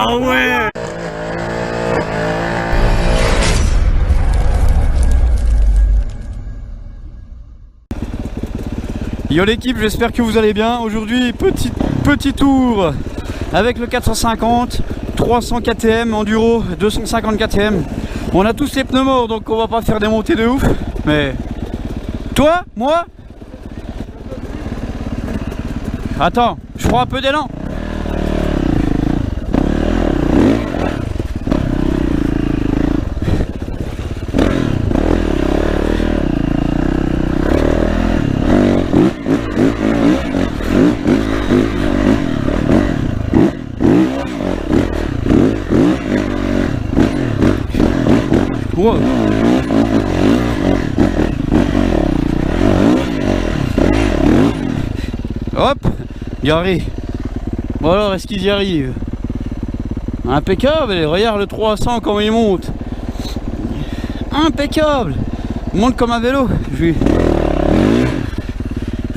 Ah ouais. Yo l'équipe, j'espère que vous allez bien. Aujourd'hui, petit tour avec le 450, 300 KTM enduro, 250 KTM. On a tous les pneus morts, donc on va pas faire des montées de ouf. Mais toi, moi, attends, je prends un peu d'élan. Wow. Hop, garé. Bon alors, est-ce qu'ils y arrivent? Impeccable, et regarde le 300 comment il monte. Impeccable. Il monte comme un vélo. Je vais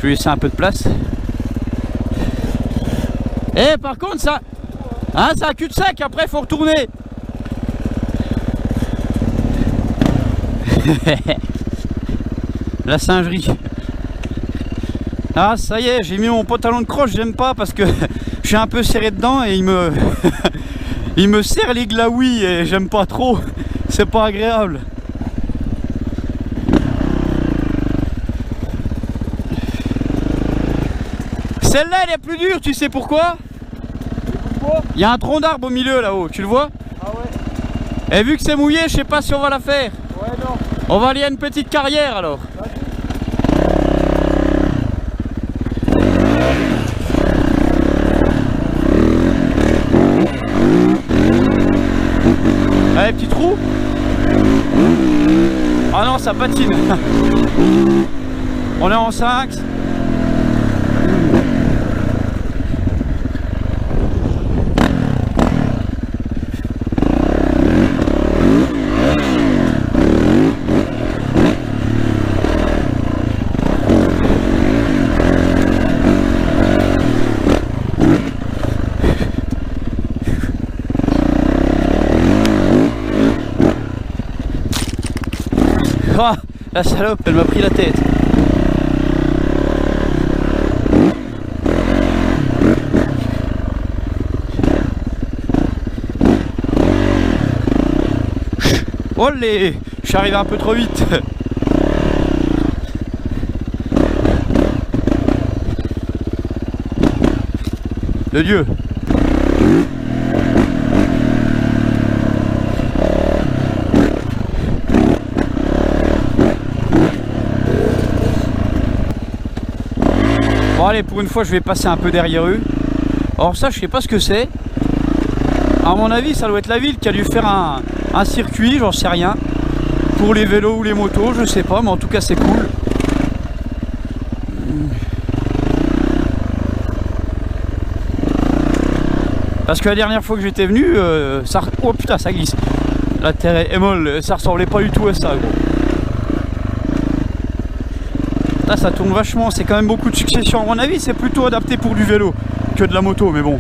laisser un peu de place. Et par contre ça, hein, c'est un cul-de-sac, après faut retourner. La singerie. Ah ça y est, j'ai mis mon pantalon de croche, j'aime pas parce que je suis un peu serré dedans et il me serre les glaouis et j'aime pas trop. C'est pas agréable. Celle-là elle est plus dure, tu sais pourquoi? Il y a un tronc d'arbre au milieu là-haut, tu le vois? Ah ouais. Et vu que c'est mouillé, je sais pas si on va la faire. Ouais, non. On va aller à une petite carrière alors. Allez, petit trou. Ah non, ça patine. On est en 5. Ah, la salope, elle m'a pris la tête. Olé, je suis arrivé un peu trop vite. De Dieu. Bon allez, pour une fois je vais passer un peu derrière eux. Alors ça je sais pas ce que c'est. À mon avis ça doit être la ville qui a dû faire un circuit, j'en sais rien. Pour les vélos ou les motos, je sais pas, mais en tout cas c'est cool. Parce que la dernière fois que j'étais venu, ça... Oh putain ça glisse. La terre est molle, ça ressemblait pas du tout à ça gros. Là ça tourne vachement, c'est quand même beaucoup de succession. À mon avis c'est plutôt adapté pour du vélo que de la moto, mais bon.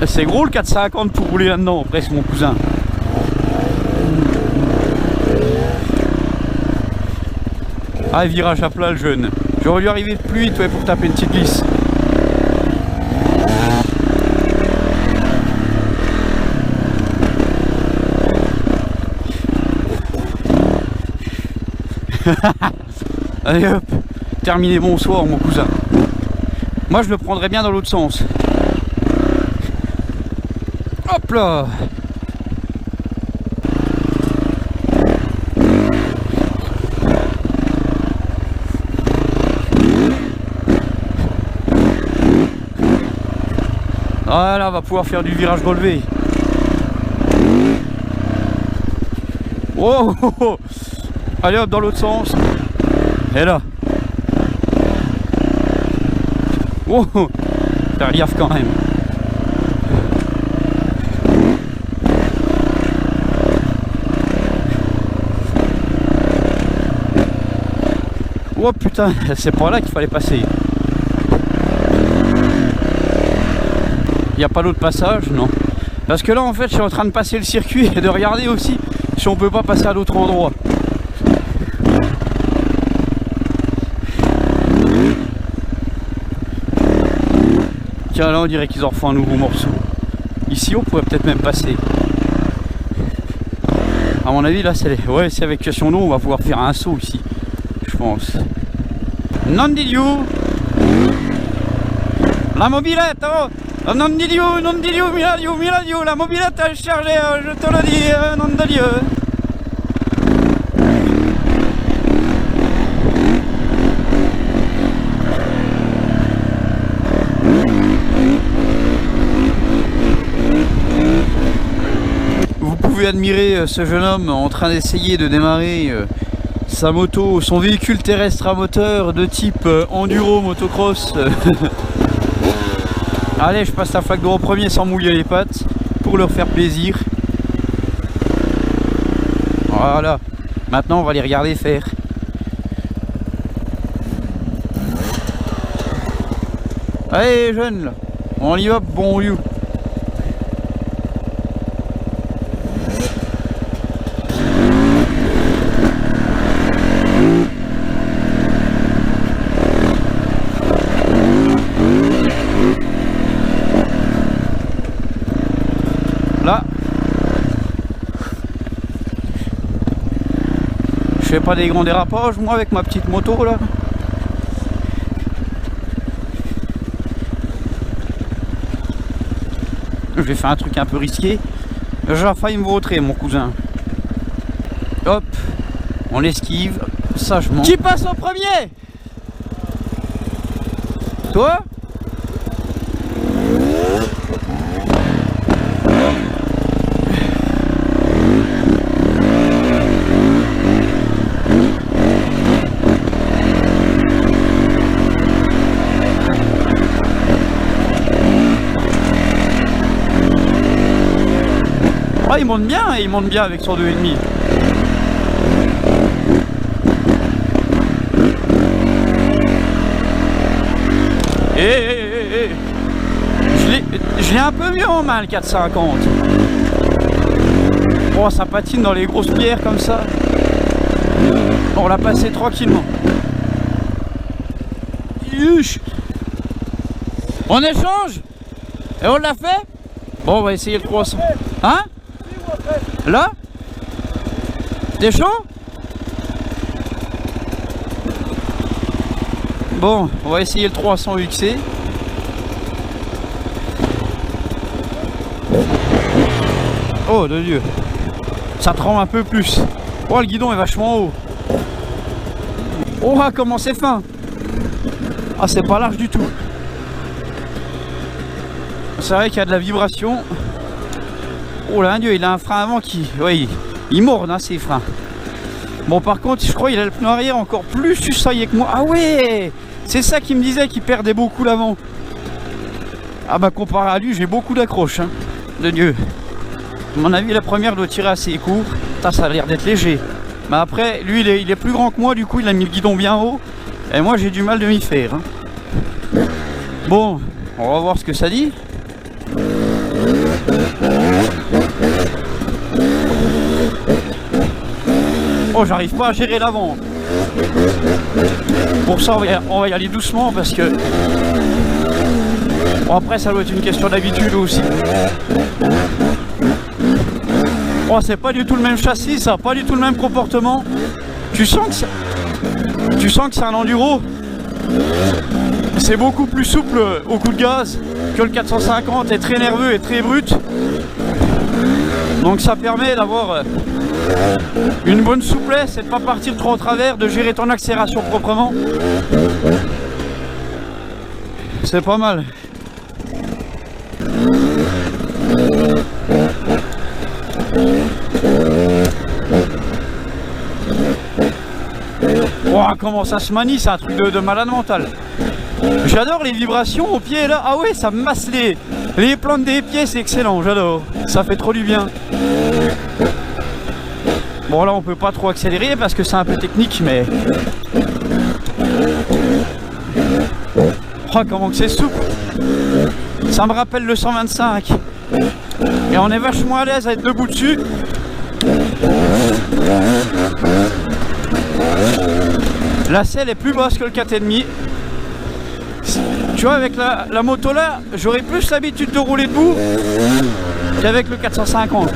C'est gros le 450 pour rouler là-dedans, presque mon cousin. Ah, virage à plat le jeune. J'aurais dû arriver plus vite ouais, pour taper une petite glisse. Allez hop, terminé, bonsoir mon cousin. Moi je le prendrais bien dans l'autre sens. Hop là. Voilà, on va pouvoir faire du virage relevé. Oh, oh, oh. Allez hop, dans l'autre sens. Et là. Oh, oh. Faire gaffe quand même. Oh putain, c'est pas là qu'il fallait passer. Il n'y a pas d'autre passage, non. Parce que là en fait je suis en train de passer le circuit et de regarder aussi si on peut pas passer à d'autres endroits. Tiens, là on dirait qu'ils ont refait un nouveau morceau. Ici on pourrait peut-être même passer. À mon avis là c'est ouais, c'est avec question d'eau on va pouvoir faire un saut ici. Je pense. Non di Dio. La mobilette, oh. Non di Dio, mira Dio, la mobilette est chargée, je te le dis, nom de Dieu. Vous pouvez admirer ce jeune homme en train d'essayer de démarrer sa moto, son véhicule terrestre à moteur de type enduro motocross. Allez, je passe la flaque d'eau au premier sans mouiller les pattes pour leur faire plaisir. Voilà. Maintenant, on va les regarder faire. Allez, jeunes, là. On y va, bon lieu. Là, je fais pas des grands dérapages moi avec ma petite moto là. Je vais faire un truc un peu risqué. J'ai failli me vautrer mon cousin. Hop, on l'esquive sagement. Qui passe en premier? Toi? Ah, il monte bien, et il monte bien avec son 2,5. Je l'ai un peu mieux en main le 450. Oh, ça patine dans les grosses pierres comme ça. On l'a passé tranquillement. On échange? Et on l'a fait? Bon, on va essayer le 300. Hein? Là? T'es chaud? Bon, on va essayer le 300 UXC. Oh de Dieu, ça tremble un peu plus. Oh, le guidon est vachement haut. Oh, comment c'est fin. Ah, c'est pas large du tout. C'est vrai qu'il y a de la vibration. Oh là, Dieu, il a un frein avant qui... Oui, il morde hein, ses freins. Bon, par contre, je crois qu'il a le pneu arrière encore plus suçaillé que moi. Ah ouais, c'est ça qui me disait qu'il perdait beaucoup l'avant. Ah bah, comparé à lui, j'ai beaucoup d'accroches. Hein, de Dieu. À mon avis, la première doit tirer assez court. Ça a l'air d'être léger. Mais après, lui, il est plus grand que moi. Du coup, il a mis le guidon bien haut. Et moi, j'ai du mal de m'y faire. Hein. Bon, on va voir ce que ça dit. Oh, j'arrive pas à gérer l'avant. Pour ça, on va y aller doucement parce que... Bon, après, ça doit être une question d'habitude aussi. Oh, c'est pas du tout le même châssis, ça, pas du tout le même comportement. Tu sens que c'est un enduro. C'est beaucoup plus souple au coup de gaz que le 450, est très nerveux et très brut. Donc ça permet d'avoir une bonne souplesse et de ne pas partir trop en travers, de gérer ton accélération proprement. C'est pas mal. Oh, comment ça se manie, c'est un truc de malade mental. J'adore les vibrations aux pieds là. Ah ouais, ça me masse les plantes des pieds, c'est excellent, j'adore. Ça fait trop du bien. Bon là on peut pas trop accélérer parce que c'est un peu technique, mais Oh, comment que c'est souple. Ça me rappelle le 125. Et on est vachement à l'aise à être debout dessus. La selle est plus basse que le 4,5. Tu vois, avec la moto là, j'aurais plus l'habitude de rouler debout qu'avec le 450.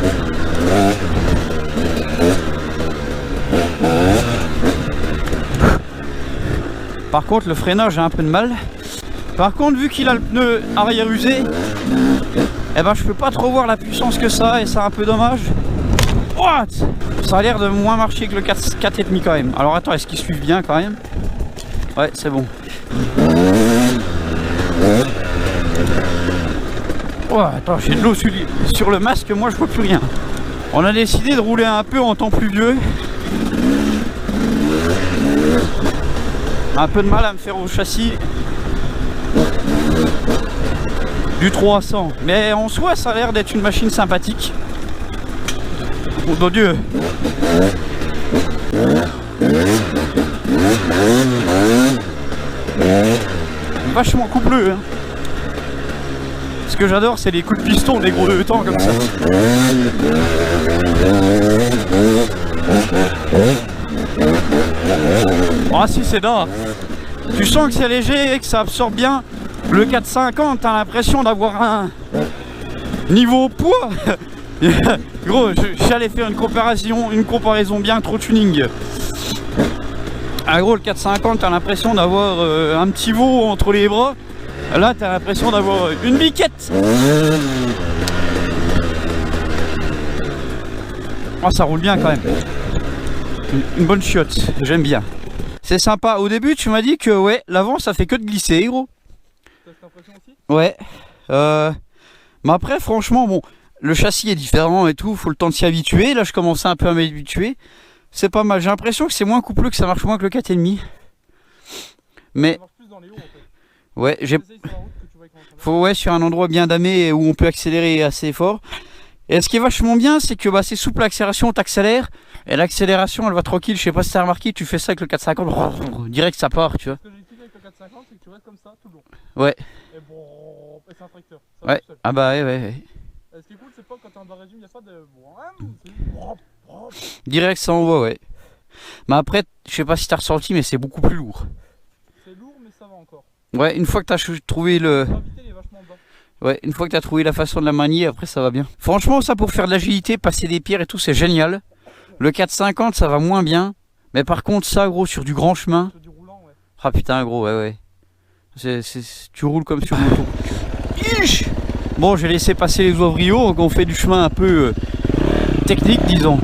Par contre, le freinage, j'ai un peu de mal. Par contre, vu qu'il a le pneu arrière usé, eh ben, je peux pas trop voir la puissance que ça et c'est un peu dommage. What? Ça a l'air de moins marcher que le 4,5 quand même. Alors attends, est-ce qu'ils suivent bien quand même? Ouais, c'est bon. Oh, attends, j'ai de l'eau sur le masque, moi je vois plus rien. On a décidé de rouler un peu en temps pluvieux. Un peu de mal à me faire au châssis du 300. Mais en soi, ça a l'air d'être une machine sympathique. Oh mon Dieu. Vachement coupleux, hein. Ce que j'adore, c'est les coups de piston des gros deux temps comme ça. Ah si, c'est d'art. Tu sens que c'est léger et que ça absorbe bien. Le 450, t'as l'impression d'avoir un niveau poids. Gros, j'allais faire une comparaison bien trop tuning. Ah gros, le 450, t'as l'impression d'avoir un petit veau entre les bras. Là, t'as l'impression d'avoir une biquette. Oh, ça roule bien quand même. Une bonne chiotte, j'aime bien. C'est sympa. Au début, tu m'as dit que ouais, l'avant, ça fait que de glisser, gros. T'as cette impression aussi? Ouais. Mais après, franchement, bon, le châssis est différent et tout, faut le temps de s'y habituer. Là, je commençais un peu à m'habituer. C'est pas mal. J'ai l'impression que c'est moins coupleux, que ça marche moins que le 4,5. Mais Ça marche plus dans les hauts en fait. ouais, j'ai. Faut ouais sur un endroit bien damé où on peut accélérer assez fort. Et ce qui est vachement bien, c'est que bah, c'est souple l'accélération, t'accélères. Et l'accélération, elle va tranquille. Je sais pas si t'as remarqué, tu fais ça avec le 450, direct ça part, tu vois. Ce que j'ai utilisé avec le 450, c'est que tu restes comme ça tout le long. Ouais. Et bon, c'est un tracteur. Ça Ouais. tout seul. Ah bah ouais. Et ce qui est cool, c'est pas quand t'es en bas régime, il n'y a pas de. Direct ça envoie, ouais. Mais après, je sais pas si t'as ressenti, mais c'est beaucoup plus lourd. C'est lourd, mais ça va encore. Ouais, une fois que t'as trouvé le. La gravité, elle est vachement bas. Ouais, une fois que t'as trouvé la façon de la manier, après ça va bien. Franchement, ça pour faire de l'agilité, passer des pierres et tout, c'est génial. Le 450, ça va moins bien. Mais par contre, ça, gros, sur du grand chemin. Sur du roulant, ouais. Ah putain, gros, ouais. Tu roules comme sur moto. Ish. Bon, j'ai laissé passer les ouvriers, donc on fait du chemin un peu technique, disons.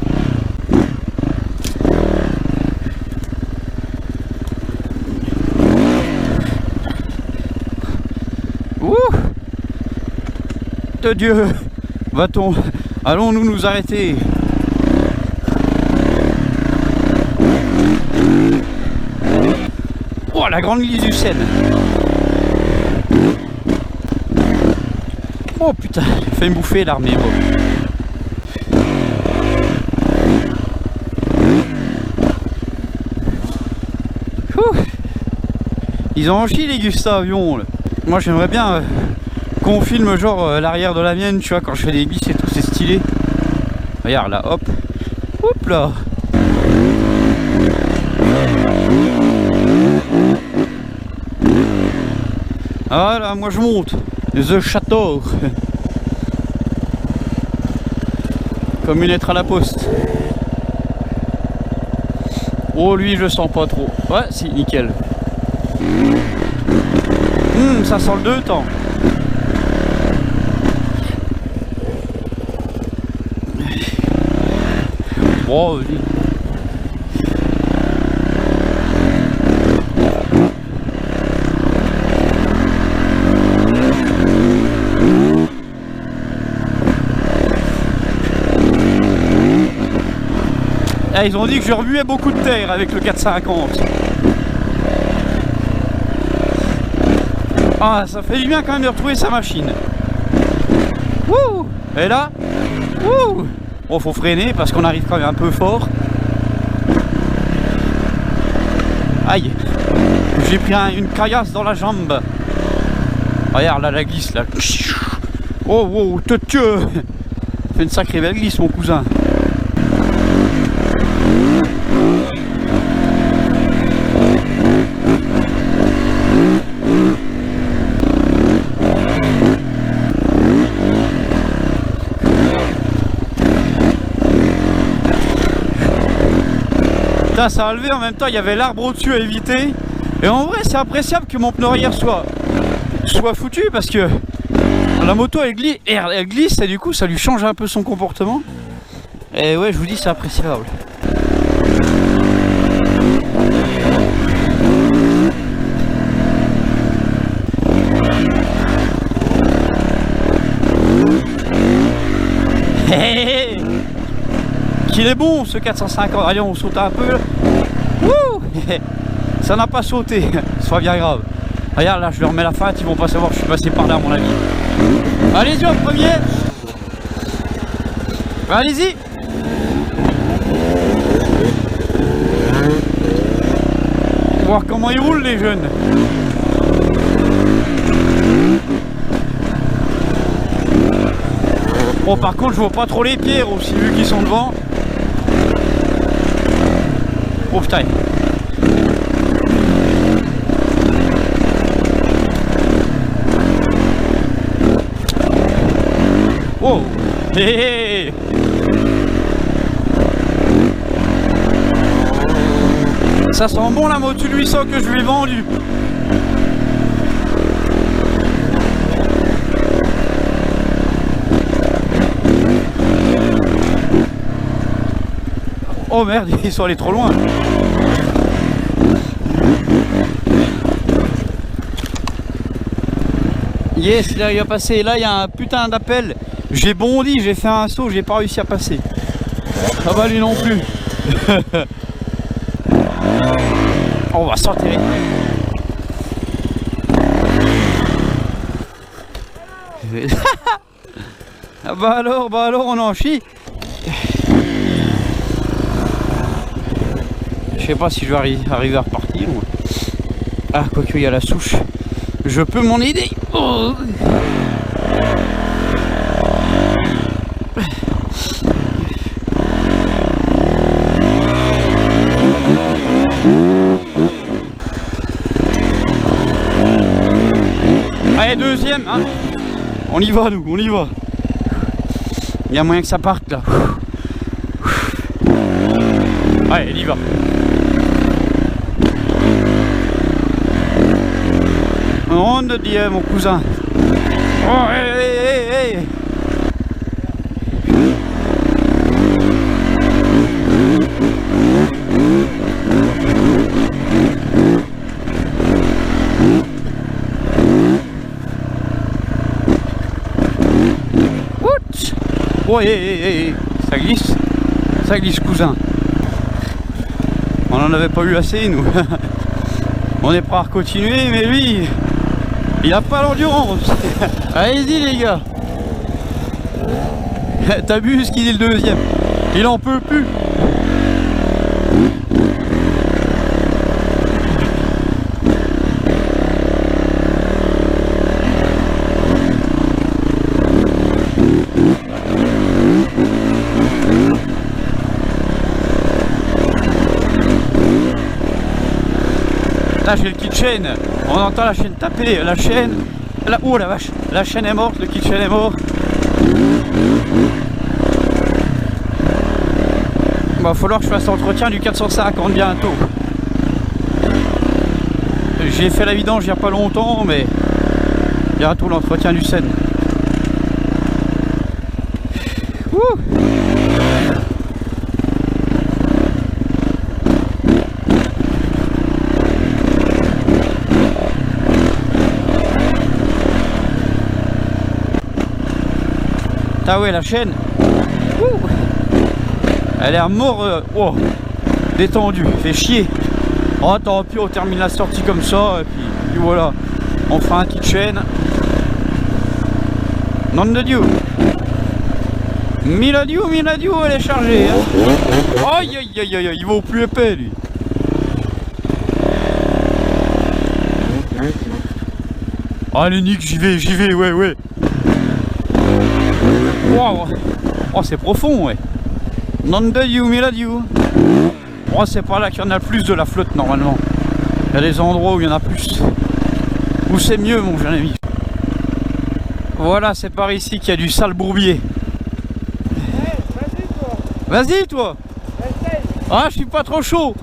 Ouh. De Dieu, va-t-on, allons-nous nous arrêter? Oh, la grande glisse du Seine. Oh putain, il fait me bouffer l'armée. Ils ont enchi les Gustavions là. Moi j'aimerais bien qu'on filme genre l'arrière de la mienne, tu vois, quand je fais des glisses et tout, c'est stylé. Regarde là, hop. Hop là. Voilà, moi je monte. The Château. Comme une lettre à la poste. Oh lui je sens pas trop. Ouais si, nickel. Ça sent le 2 temps. Bon, vas-y. Ah, ils ont dit que je remuais beaucoup de terre avec le 450. Ah, ça fait du bien quand même de retrouver sa machine. Wouh! Et là, wouh! Bon, faut freiner parce qu'on arrive quand même un peu fort. Aïe! j'ai pris une caillasse dans la jambe. Regarde là la glisse là. Oh wow, Dieu. Fait une sacrée belle glisse mon cousin. Putain, ça a levé en même temps, il y avait l'arbre au-dessus à éviter. Et en vrai c'est appréciable que mon pneu arrière soit foutu parce que la moto elle glisse et du coup ça lui change un peu son comportement. Et ouais, je vous dis, c'est appréciable. Qu'il est bon ce 450. Allez, on saute un peu. Wouh. Ça n'a pas sauté. C'est pas bien grave. Regarde là, je leur remets la fente, ils vont pas savoir que je suis passé par là à mon avis. Allez-y en premier. Allez-y. Voir comment ils roulent les jeunes. Bon, par contre je vois pas trop les pieds aussi vu qu'ils sont devant. Oh putain. Oh. Hé hé. Ça sent bon la moto 800 que je lui ai vendue. Oh merde, ils sont allés trop loin. Yes, là il va passer. Là il y a un putain d'appel. J'ai bondi, j'ai fait un saut, j'ai pas réussi à passer. Ah bah lui non plus. On va sortir. Ah bah alors on en chie. Je sais pas si je vais arriver à repartir. Ah, quoique il y a la souche. Je peux m'en aider. Oh. Allez, deuxième, hein. On y va nous, on y va. Il y a moyen que ça parte là. Allez, il y va. On te dit, mon cousin. Oh, hey. Oh, hey. Ça glisse cousin. On n'en avait pas eu assez nous. On est prêt à continuer, mais lui il a pas l'endurance. Allez-y les gars. T'abuses qu'il est le deuxième. Il en peut plus. Là j'ai le keychain, on entend la chaîne taper, la chaîne, oh la vache, la chaîne est morte, le keychain est mort. Va falloir que je fasse l'entretien du 450 bientôt. J'ai fait la vidange il n'y a pas longtemps, mais bientôt l'entretien du Seine. Ouh. Ah ouais, la chaîne. Ouh. Elle est mort. Oh. Détendue, fait chier. Oh tant pis, on termine la sortie comme ça et puis voilà. On fera un kit chaîne. Nom de Dieu. Miladio, elle est chargée. Hein. Aïe, il va au plus épais lui. Allez Nick, j'y vais, ouais. Wow. Oh, c'est profond, ouais. Non de you, Miladiou. Oh, c'est pas là qu'il y en a le plus de la flotte normalement. Il y a des endroits où il y en a plus. Où c'est mieux, mon jeune ami. Voilà, c'est par ici qu'il y a du sale bourbier. Hey, vas-y toi. Vas-y, toi. Essaye. Ah, je suis pas trop chaud.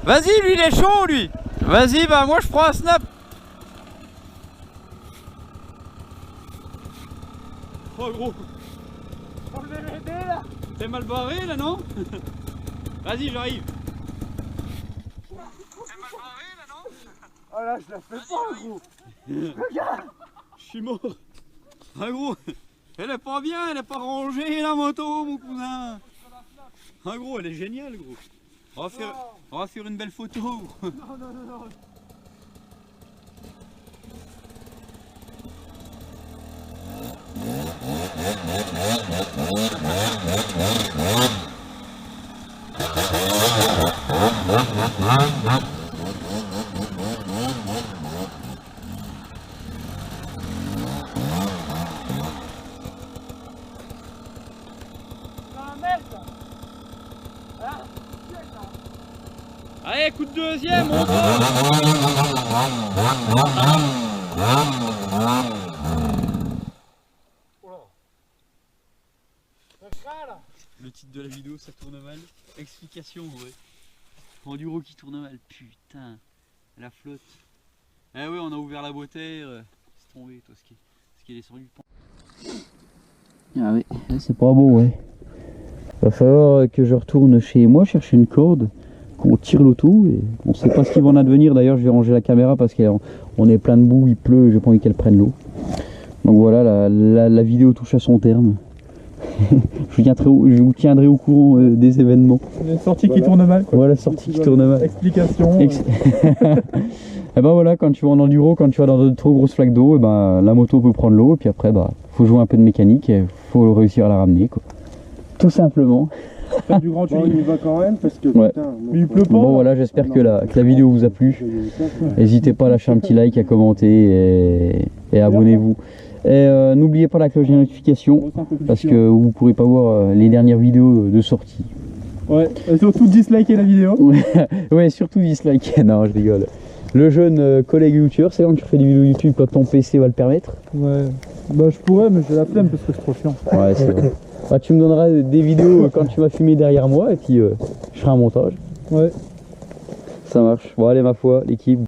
Vas-y, lui, il est chaud, lui. Vas-y, bah moi, je prends un snap. Oh, gros. On veut m'aider là. T'es mal barré, là, non? Vas-y, j'arrive. T'es mal barré, là, non? Oh là, je la fais pas, gros. Regarde. Je suis mort. Ah, gros. Elle est pas bien, elle est pas rangée, la moto, mon cousin. Ah, gros, elle est géniale, gros. On va faire une belle photo. Non. Allez, coup de deuxième, on va. Le titre de la vidéo, ça tourne mal. Explication, ouais. Enduro qui tourne mal, putain. La flotte. Eh ouais, on a ouvert la boîte à air. C'est tombé, toi, ce qui est descendu. Ah oui, c'est pas beau, ouais. Va falloir que je retourne chez moi chercher une corde, qu'on tire l'auto et on sait pas ce qui va en advenir. D'ailleurs, je vais ranger la caméra parce qu'on est plein de boue, il pleut, j'ai pas envie qu'elle prenne l'eau. Donc voilà, la vidéo touche à son terme. Je vous tiendrai au courant des événements. Une sortie qui tourne mal, quoi. Voilà, sortie qui tourne mal. Explication. Et ben voilà, quand tu vas en enduro, quand tu vas dans de trop grosses flaques d'eau, ben la moto peut prendre l'eau et puis après faut jouer un peu de mécanique et faut réussir à la ramener, quoi. Tout simplement. Faire du grand Bon, il y va quand même parce que ouais. putain, Mais il pleut pas. Bon voilà, j'espère que la vidéo vous a plu. N'hésitez pas à lâcher un petit like, à commenter et abonnez-vous. Et n'oubliez pas la cloche de notification parce que vous ne pourrez pas voir les dernières vidéos de sortie. Ouais, et surtout disliker la vidéo. Ouais, surtout disliker. Non, je rigole. Le jeune collègue youtubeur, c'est quand tu fais des vidéos YouTube quand ton PC va le permettre? Ouais, bah je pourrais, mais j'ai la flemme parce que c'est trop chiant. Ouais, c'est vrai. Bah, tu me donneras des vidéos quand tu vas filmer derrière moi et puis je ferai un montage. Ouais. Ça marche. Bon, allez, ma foi, l'équipe.